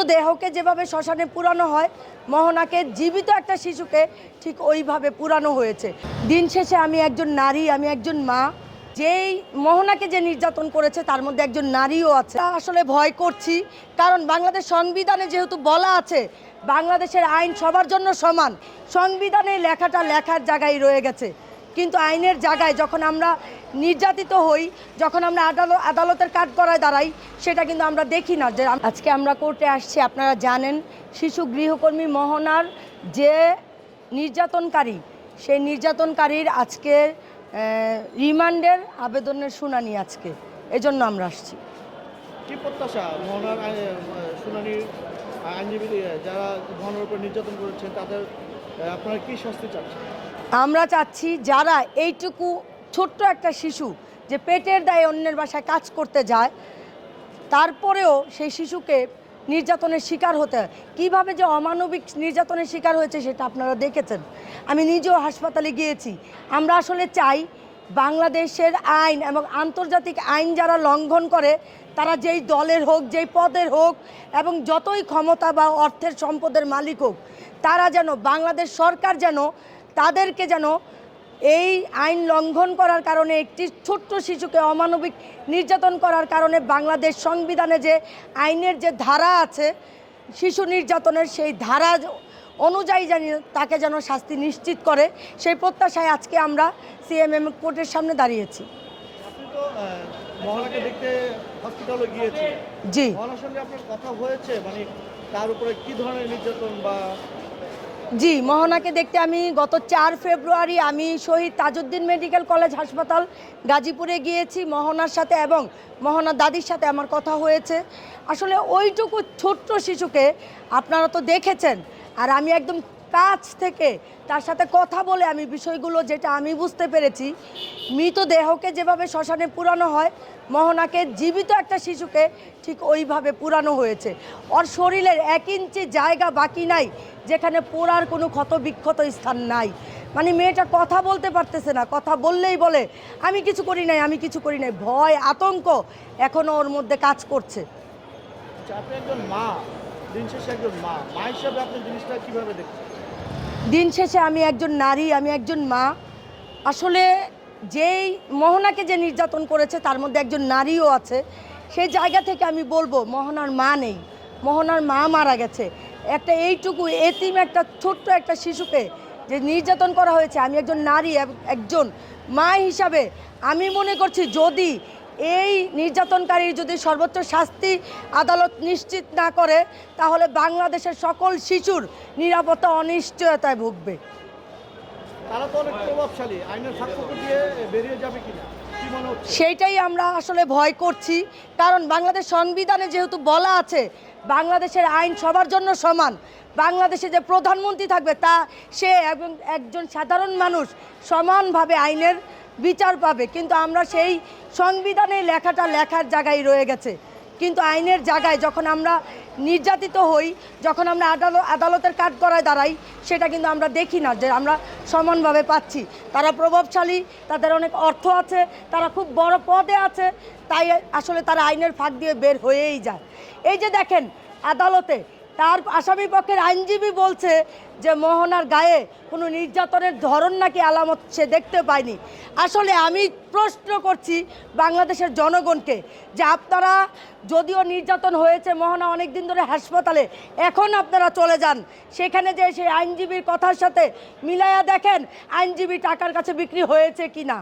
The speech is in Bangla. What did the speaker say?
মৃতদেহকে যেভাবে শ্মশানে পুরানো হয়, মোহনাকে জীবিত একটা শিশুকে ঠিক ওইভাবে পুরানো হয়েছে। দিন শেষে আমি একজন নারী, আমি একজন মা। যেই মোহনাকে যে নির্যাতন করেছে তার মধ্যে একজন নারীও আছে। আসলে ভয় করছি, কারণ বাংলাদেশ সংবিধানে যেহেতু বলা আছে বাংলাদেশের আইন সবার জন্য সমান, সংবিধানে লেখাটা লেখার জায়গায় রয়ে গেছে, কিন্তু আইনের জায়গায় যখন আমরা নির্যাতিত হই, যখন আমরা আদালতের কাঠগড়ায় দাঁড়াই, সেটা কিন্তু আমরা দেখি না। যে আজকে আমরা কোর্টে আসছি, আপনারা জানেন শিশু গৃহকর্মী মোহনার যে নির্যাতনকারী, সেই নির্যাতনকারীর আজকে রিমান্ডের আবেদনের শুনানি আজকে, এজন্য আমরা আসছি। কি প্রত্যাশা মোহনার শুনানির আইনজীবী যারা মোহনার উপর নির্যাতন করেছেন তাদের আপনারা কি শাস্তি চাচ্ছেন? আমরা চাচ্ছি যারা এইটুকু ছোট্ট একটা শিশু যে পেটের দায়ে অন্যের বাসায় কাজ করতে যায়, তারপরেও সেই শিশুকে নির্যাতনের শিকার হতে হয়, কীভাবে যে অমানবিক নির্যাতনের শিকার হয়েছে সেটা আপনারা দেখেছেন। আমি নিজেও হাসপাতালে গিয়েছি। আমরা আসলে চাই বাংলাদেশের আইন এবং আন্তর্জাতিক আইন যারা লঙ্ঘন করে, তারা যেই দলের হোক, যেই পদের হোক এবং যতই ক্ষমতা বা অর্থের সম্পদের মালিক হোক, তারা যেন, বাংলাদেশ সরকার যেন তাদেরকে যেন এই আইন লঙ্ঘন করার কারণে, একটি ছোট্ট শিশুকে অমানবিক নির্যাতন করার কারণে বাংলাদেশ সংবিধানে যে আইনের যে ধারা আছে শিশু নির্যাতনের, সেই ধারা অনুযায়ী তাকে যেন শাস্তি নিশ্চিত করে, সেই প্রত্যাশায় আজকে আমরা সিএমএম কোর্টের সামনে দাঁড়িয়েছি। আপনি তো মোহনাকে দেখতে হসপিটালে গিয়েছেন, জি। মোহনার সঙ্গে আপনার কথা হয়েছে, মানে তার উপরে কি ধরনের নির্যাতন বা? জি, মোহনাকে দেখতে আমি গত 4 ফেব্রুয়ারি আমি শহীদ তাজউদ্দিন মেডিকেল কলেজ হাসপাতাল গাজীপুরে গিয়েছি মোহনার সাথে, এবং মোহনার দাদির সাথে আমার কথা হয়েছে। আসলে ওইটুকু ছোট্ট শিশুকে আপনারা তো দেখেছেন, আর আমি একদম কাছ থেকে তার সাথে কথা বলে আমি বিষয়গুলো যেটা আমি বুঝতে পেরেছি, মৃতদেহকে যেভাবে শ্মশানে পুরানো হয়, মোহনাকে জীবিত একটা শিশুকে ঠিক ওইভাবে পুরানো হয়েছে। ওর শরীরের 1 ইঞ্চি জায়গা বাকি নাই যেখানে পোড়ার কোনো ক্ষত বিক্ষত স্থান নাই। মানে মেয়েটা কথা বলতে পারতেছে না, কথা বললেই বলে আমি কিছু করি নাই, আমি কিছু করি নাই। ভয়, আতঙ্ক এখনও ওর মধ্যে কাজ করছে। আপনি একজন মা, দিন শেষে একজন মা হিসাবে আপনি জিনিসটা কীভাবে দেখছেন? দিন শেষে আমি একজন নারী, আমি একজন মা। আসলে যেই মোহনাকে যে নির্যাতন করেছে তার মধ্যে একজন নারীও আছে। সেই জায়গা থেকে আমি বলবো মোহনার মা নেই, মোহনার মা মারা গেছে। একটা এইটুকু এতিম একটা ছোট্ট একটা শিশুকে যে নির্যাতন করা হয়েছে, আমি একজন নারী, একজন মা হিসাবে আমি মনে করছি যদি এই নির্যাতনকারীর যদি সর্বোচ্চ শাস্তি আদালত নিশ্চিত না করে, তাহলে বাংলাদেশের সকল শিশুর নিরাপত্তা অনিশ্চয়তায় ভুগবে। তারা তো অনেক প্রভাবশালী, আইনের ফাঁক দিয়ে বেরিয়ে যাবে কিনা কি মনে হচ্ছে? সেইটাই আমরা আসলে ভয় করছি, কারণ বাংলাদেশ সংবিধানে যেহেতু বলা আছে বাংলাদেশের আইন সবার জন্য সমান, বাংলাদেশে যে প্রধানমন্ত্রী থাকবে তা সে এবং একজন সাধারণ মানুষ সমানভাবে আইনের বিচার পাবে, কিন্তু আমরা সেই সংবিধানে লেখাটা লেখার জায়গায় রয়ে গেছে, কিন্তু আইনের জায়গায় যখন আমরা নির্যাতিত হই, যখন আমরা আদালতের কাঠগড়ায় দাঁড়াই, সেটা কিন্তু আমরা দেখি না যে আমরা সমানভাবে পাচ্ছি। তারা প্রভাবশালী, তাদের অনেক অর্থ আছে, তারা খুব বড় পদে আছে, তাই আসলে তারা আইনের ফাঁক দিয়ে বের হয়েই যায়। এই যে দেখেন আদালতে তার আসামি পক্ষের আইনজীবী বলছে যে মোহনার গায়ে কোনো নির্যাতনের ধরন নাকি আলামত সে দেখতে পায়নি। আসলে আমি প্রশ্ন করছি বাংলাদেশের জনগণকে যে আপনারা, যদিও নির্যাতন হয়েছে, মোহনা অনেক দিন ধরে হাসপাতালে, এখন আপনারা চলে যান সেখানে, যে সেই আইনজীবীর কথার সাথে মিলাইয়া দেখেন আইনজীবী টাকার কাছে বিক্রি হয়েছে কি না।